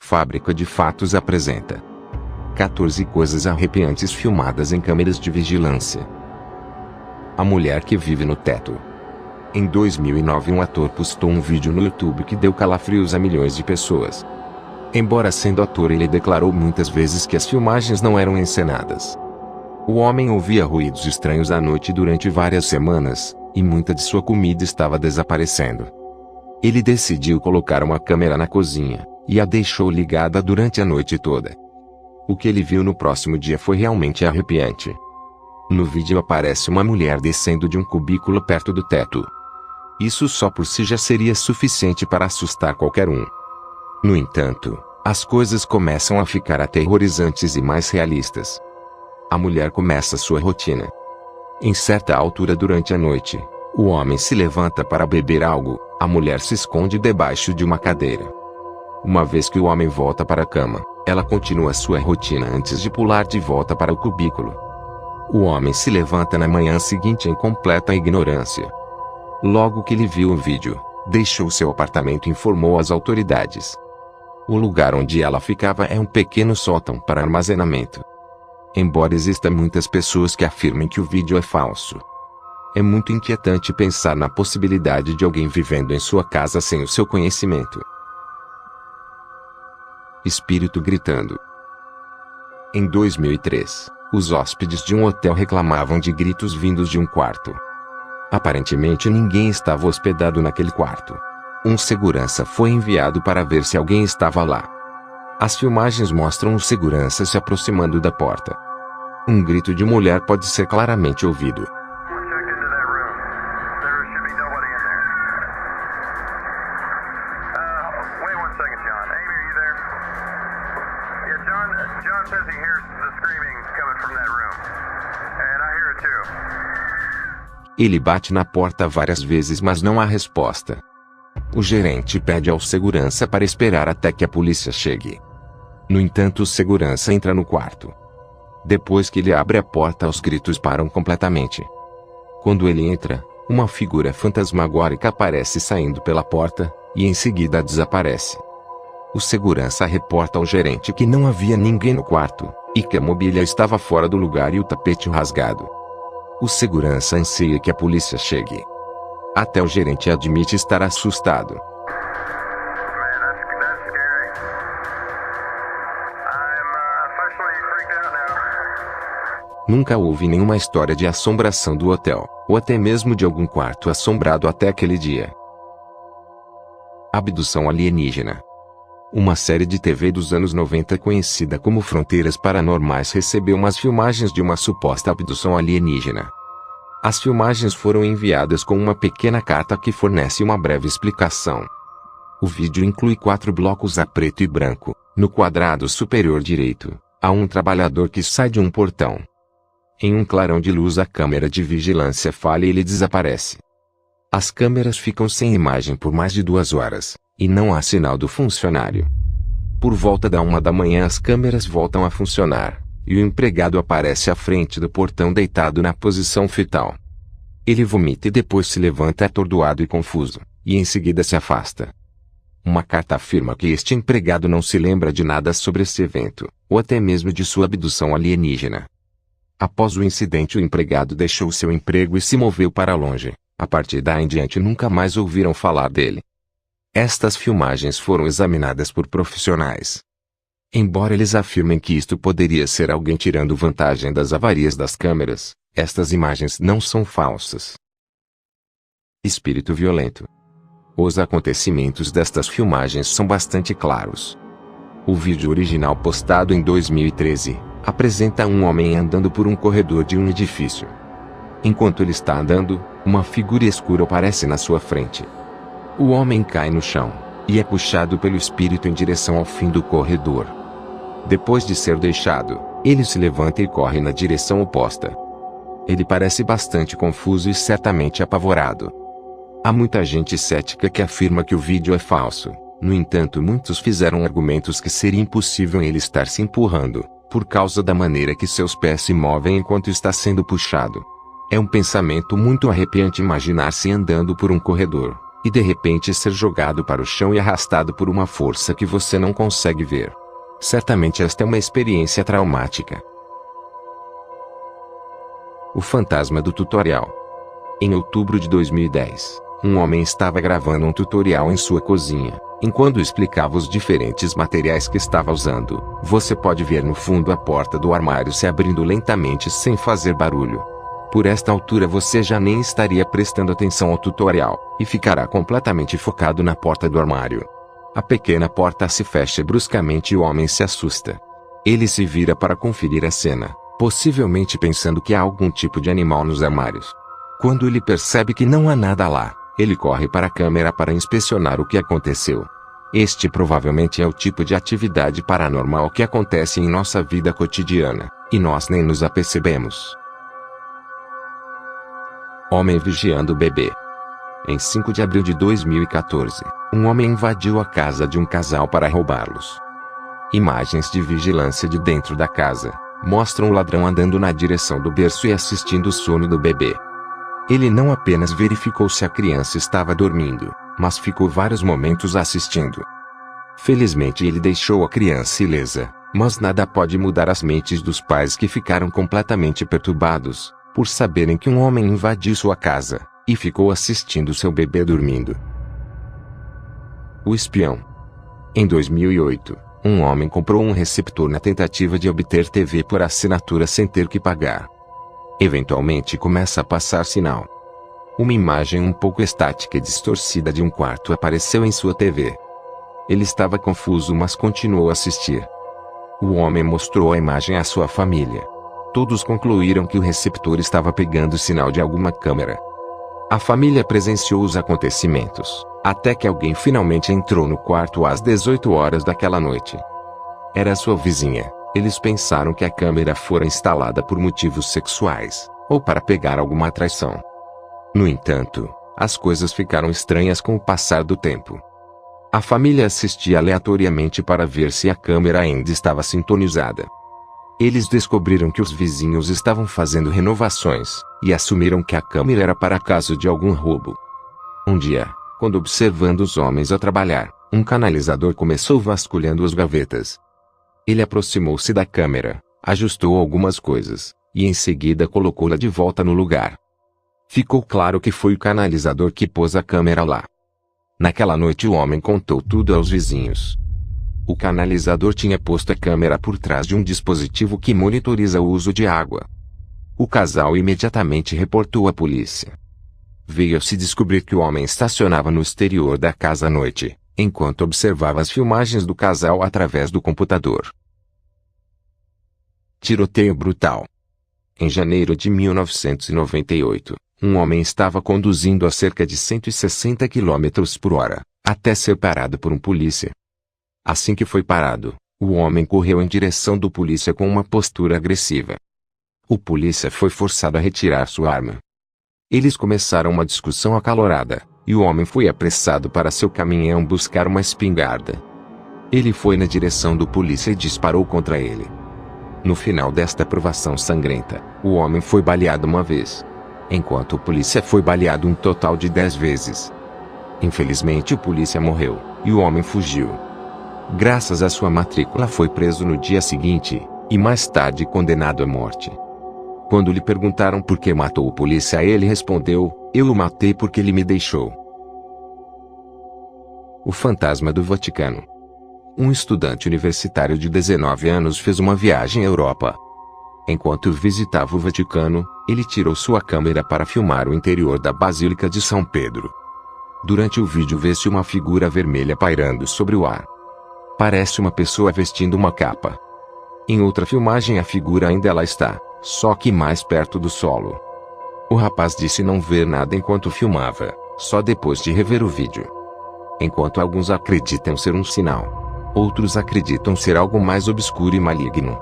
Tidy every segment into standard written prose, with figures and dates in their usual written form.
Fábrica de Fatos apresenta 14 coisas arrepiantes filmadas em câmeras de vigilância. A mulher que vive no teto. Em 2009, um ator postou um vídeo no YouTube que deu calafrios a milhões de pessoas. Embora sendo ator, ele declarou muitas vezes que as filmagens não eram encenadas. O homem ouvia ruídos estranhos à noite durante várias semanas, e muita de sua comida estava desaparecendo. Ele decidiu colocar uma câmera na cozinha, e a deixou ligada durante a noite toda. O que ele viu no próximo dia foi realmente arrepiante. No vídeo aparece uma mulher descendo de um cubículo perto do teto. Isso só por si já seria suficiente para assustar qualquer um. No entanto, as coisas começam a ficar aterrorizantes e mais realistas. A mulher começa sua rotina. Em certa altura durante a noite, o homem se levanta para beber algo, a mulher se esconde debaixo de uma cadeira. Uma vez que o homem volta para a cama, ela continua sua rotina antes de pular de volta para o cubículo. O homem se levanta na manhã seguinte em completa ignorância. Logo que ele viu o vídeo, deixou seu apartamento e informou as autoridades. O lugar onde ela ficava é um pequeno sótão para armazenamento. Embora existam muitas pessoas que afirmem que o vídeo é falso, é muito inquietante pensar na possibilidade de alguém vivendo em sua casa sem o seu conhecimento. Espírito gritando. Em 2003, os hóspedes de um hotel reclamavam de gritos vindos de um quarto. Aparentemente ninguém estava hospedado naquele quarto. Um segurança foi enviado para ver se alguém estava lá. As filmagens mostram o segurança se aproximando da porta. Um grito de mulher pode ser claramente ouvido. Ele bate na porta várias vezes, mas não há resposta. O gerente pede ao segurança para esperar até que a polícia chegue. No entanto, o segurança entra no quarto. Depois que ele abre a porta, os gritos param completamente. Quando ele entra, uma figura fantasmagórica aparece saindo pela porta, e em seguida desaparece. O segurança reporta ao gerente que não havia ninguém no quarto, e que a mobília estava fora do lugar e o tapete rasgado. O segurança anseia que a polícia chegue. Até o gerente admite estar assustado. Nunca houve nenhuma história de assombração do hotel, ou até mesmo de algum quarto assombrado até aquele dia. Abdução alienígena. Uma série de TV dos anos 90 conhecida como Fronteiras Paranormais recebeu umas filmagens de uma suposta abdução alienígena. As filmagens foram enviadas com uma pequena carta que fornece uma breve explicação. O vídeo inclui 4 blocos a preto e branco. No quadrado superior direito, há um trabalhador que sai de um portão. Em um clarão de luz, a câmera de vigilância falha e ele desaparece. As câmeras ficam sem imagem por mais de 2 horas, e não há sinal do funcionário. Por volta da 1 da manhã as câmeras voltam a funcionar, e o empregado aparece à frente do portão deitado na posição fetal. Ele vomita e depois se levanta atordoado e confuso, e em seguida se afasta. Uma carta afirma que este empregado não se lembra de nada sobre esse evento, ou até mesmo de sua abdução alienígena. Após o incidente, o empregado deixou seu emprego e se moveu para longe. A partir daí em diante nunca mais ouviram falar dele. Estas filmagens foram examinadas por profissionais. Embora eles afirmem que isto poderia ser alguém tirando vantagem das avarias das câmeras, estas imagens não são falsas. Espírito violento. Os acontecimentos destas filmagens são bastante claros. O vídeo original postado em 2013 apresenta um homem andando por um corredor de um edifício. Enquanto ele está andando, uma figura escura aparece na sua frente. O homem cai no chão, e é puxado pelo espírito em direção ao fim do corredor. Depois de ser deixado, ele se levanta e corre na direção oposta. Ele parece bastante confuso e certamente apavorado. Há muita gente cética que afirma que o vídeo é falso. No entanto, muitos fizeram argumentos que seria impossível ele estar se empurrando, por causa da maneira que seus pés se movem enquanto está sendo puxado. É um pensamento muito arrepiante imaginar-se andando por um corredor, e de repente ser jogado para o chão e arrastado por uma força que você não consegue ver. Certamente esta é uma experiência traumática. O fantasma do tutorial. Em outubro de 2010, um homem estava gravando um tutorial em sua cozinha. Enquanto explicava os diferentes materiais que estava usando, você pode ver no fundo a porta do armário se abrindo lentamente sem fazer barulho. Por esta altura você já nem estaria prestando atenção ao tutorial, e ficará completamente focado na porta do armário. A pequena porta se fecha bruscamente e o homem se assusta. Ele se vira para conferir a cena, possivelmente pensando que há algum tipo de animal nos armários. Quando ele percebe que não há nada lá, ele corre para a câmera para inspecionar o que aconteceu. Este provavelmente é o tipo de atividade paranormal que acontece em nossa vida cotidiana, e nós nem nos apercebemos. Homem vigiando o bebê. Em 5 de abril de 2014, um homem invadiu a casa de um casal para roubá-los. Imagens de vigilância de dentro da casa mostram o ladrão andando na direção do berço e assistindo o sono do bebê. Ele não apenas verificou se a criança estava dormindo, mas ficou vários momentos assistindo. Felizmente ele deixou a criança ilesa, mas nada pode mudar as mentes dos pais que ficaram completamente perturbados, por saberem que um homem invadiu sua casa, e ficou assistindo seu bebê dormindo. O espião. Em 2008, um homem comprou um receptor na tentativa de obter TV por assinatura sem ter que pagar. Eventualmente começa a passar sinal. Uma imagem um pouco estática e distorcida de um quarto apareceu em sua TV. Ele estava confuso, mas continuou a assistir. O homem mostrou a imagem à sua família. Todos concluíram que o receptor estava pegando sinal de alguma câmera. A família presenciou os acontecimentos, até que alguém finalmente entrou no quarto às 18 horas daquela noite. Era sua vizinha. Eles pensaram que a câmera fora instalada por motivos sexuais, ou para pegar alguma atração. No entanto, as coisas ficaram estranhas com o passar do tempo. A família assistia aleatoriamente para ver se a câmera ainda estava sintonizada. Eles descobriram que os vizinhos estavam fazendo renovações, e assumiram que a câmera era para caso de algum roubo. Um dia, quando observando os homens a trabalhar, um canalizador começou vasculhando as gavetas. Ele aproximou-se da câmera, ajustou algumas coisas, e em seguida colocou-la de volta no lugar. Ficou claro que foi o canalizador que pôs a câmera lá. Naquela noite o homem contou tudo aos vizinhos. O canalizador tinha posto a câmera por trás de um dispositivo que monitoriza o uso de água. O casal imediatamente reportou à polícia. Veio-se descobrir que o homem estacionava no exterior da casa à noite, enquanto observava as filmagens do casal através do computador. Tiroteio brutal. Em janeiro de 1998, um homem estava conduzindo a cerca de 160 km por hora, até ser parado por um polícia. Assim que foi parado, o homem correu em direção do polícia com uma postura agressiva. O polícia foi forçado a retirar sua arma. Eles começaram uma discussão acalorada, e o homem foi apressado para seu caminhão buscar uma espingarda. Ele foi na direção do polícia e disparou contra ele. No final desta provação sangrenta, o homem foi baleado uma vez, enquanto o polícia foi baleado um total de 10 vezes. Infelizmente o polícia morreu, e o homem fugiu. Graças à sua matrícula foi preso no dia seguinte, e mais tarde condenado à morte. Quando lhe perguntaram por que matou o polícia, ele respondeu: "Eu o matei porque ele me deixou." O fantasma do Vaticano. Um estudante universitário de 19 anos fez uma viagem à Europa. Enquanto visitava o Vaticano, ele tirou sua câmera para filmar o interior da Basílica de São Pedro. Durante o vídeo vê-se uma figura vermelha pairando sobre o ar. Parece uma pessoa vestindo uma capa. Em outra filmagem a figura ainda lá está, só que mais perto do solo. O rapaz disse não ver nada enquanto filmava, só depois de rever o vídeo. Enquanto alguns acreditam ser um sinal, outros acreditam ser algo mais obscuro e maligno.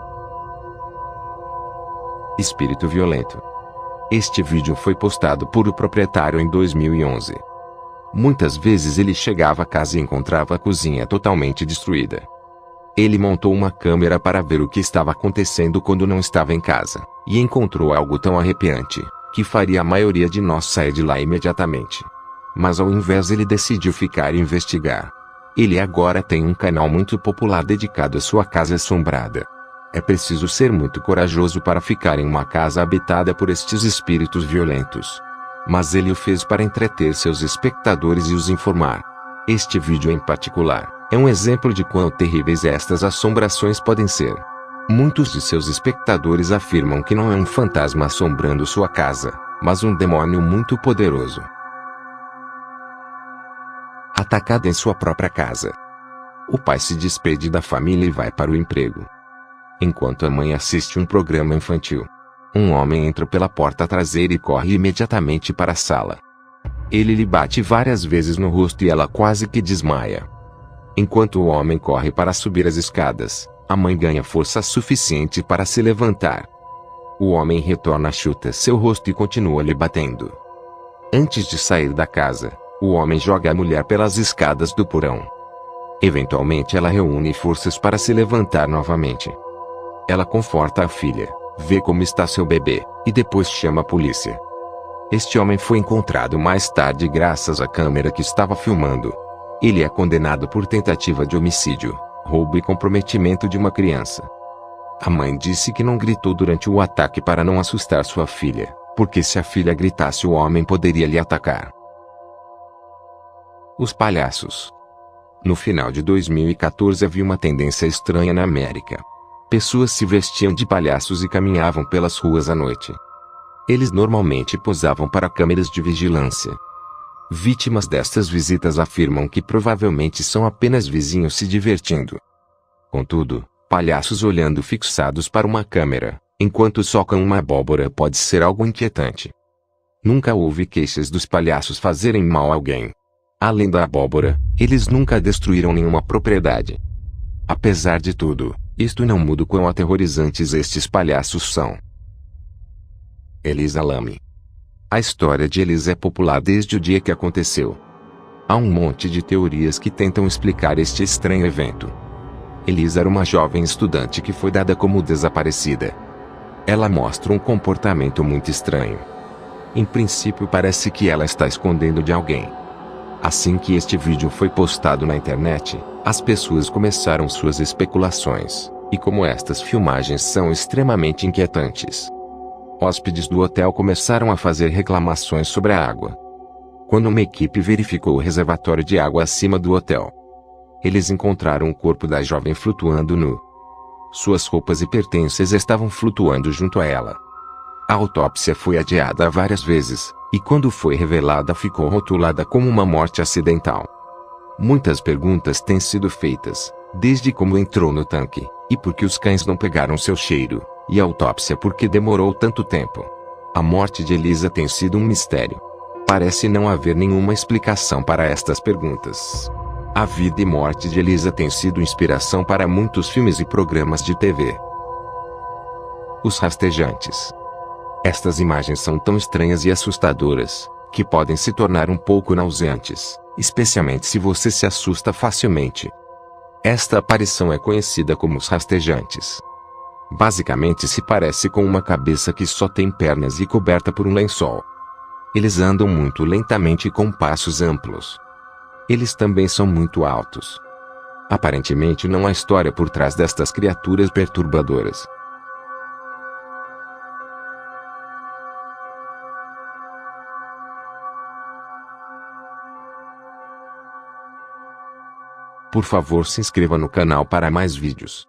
Espírito violento. Este vídeo foi postado por o proprietário em 2011. Muitas vezes ele chegava à casa e encontrava a cozinha totalmente destruída. Ele montou uma câmera para ver o que estava acontecendo quando não estava em casa, e encontrou algo tão arrepiante, que faria a maioria de nós sair de lá imediatamente. Mas ao invés ele decidiu ficar e investigar. Ele agora tem um canal muito popular dedicado à sua casa assombrada. É preciso ser muito corajoso para ficar em uma casa habitada por estes espíritos violentos. Mas ele o fez para entreter seus espectadores e os informar. Este vídeo em particular é um exemplo de quão terríveis estas assombrações podem ser. Muitos de seus espectadores afirmam que não é um fantasma assombrando sua casa, mas um demônio muito poderoso. Atacada em sua própria casa. O pai se despede da família e vai para o emprego. Enquanto a mãe assiste um programa infantil, um homem entra pela porta traseira e corre imediatamente para a sala. Ele lhe bate várias vezes no rosto e ela quase que desmaia. Enquanto o homem corre para subir as escadas, a mãe ganha força suficiente para se levantar. O homem retorna, chuta seu rosto e continua lhe batendo. Antes de sair da casa, o homem joga a mulher pelas escadas do porão. Eventualmente ela reúne forças para se levantar novamente. Ela conforta a filha, vê como está seu bebê, e depois chama a polícia. Este homem foi encontrado mais tarde graças à câmera que estava filmando. Ele é condenado por tentativa de homicídio, roubo e comprometimento de uma criança. A mãe disse que não gritou durante o ataque para não assustar sua filha, porque se a filha gritasse o homem poderia lhe atacar. Os palhaços. No final de 2014 havia uma tendência estranha na América. Pessoas se vestiam de palhaços e caminhavam pelas ruas à noite. Eles normalmente posavam para câmeras de vigilância. Vítimas destas visitas afirmam que provavelmente são apenas vizinhos se divertindo. Contudo, palhaços olhando fixados para uma câmera, enquanto socam uma abóbora pode ser algo inquietante. Nunca houve queixas dos palhaços fazerem mal a alguém. Além da abóbora, eles nunca destruíram nenhuma propriedade. Apesar de tudo, isto não muda o quão aterrorizantes estes palhaços são. Elisa Lam. A história de Elisa é popular desde o dia que aconteceu. Há um monte de teorias que tentam explicar este estranho evento. Elisa era uma jovem estudante que foi dada como desaparecida. Ela mostra um comportamento muito estranho. Em princípio parece que ela está escondendo de alguém. Assim que este vídeo foi postado na internet, as pessoas começaram suas especulações, e como estas filmagens são extremamente inquietantes, hóspedes do hotel começaram a fazer reclamações sobre a água. Quando uma equipe verificou o reservatório de água acima do hotel, eles encontraram o corpo da jovem flutuando nu. Suas roupas e pertences estavam flutuando junto a ela. A autópsia foi adiada várias vezes, e quando foi revelada ficou rotulada como uma morte acidental. Muitas perguntas têm sido feitas, desde como entrou no tanque, e por que os cães não pegaram seu cheiro, e a autópsia por que demorou tanto tempo. A morte de Elisa tem sido um mistério. Parece não haver nenhuma explicação para estas perguntas. A vida e morte de Elisa tem sido inspiração para muitos filmes e programas de TV. Os rastejantes. Estas imagens são tão estranhas e assustadoras, que podem se tornar um pouco nauseantes, especialmente se você se assusta facilmente. Esta aparição é conhecida como os rastejantes. Basicamente se parece com uma cabeça que só tem pernas e coberta por um lençol. Eles andam muito lentamente e com passos amplos. Eles também são muito altos. Aparentemente não há história por trás destas criaturas perturbadoras. Por favor, se inscreva no canal para mais vídeos.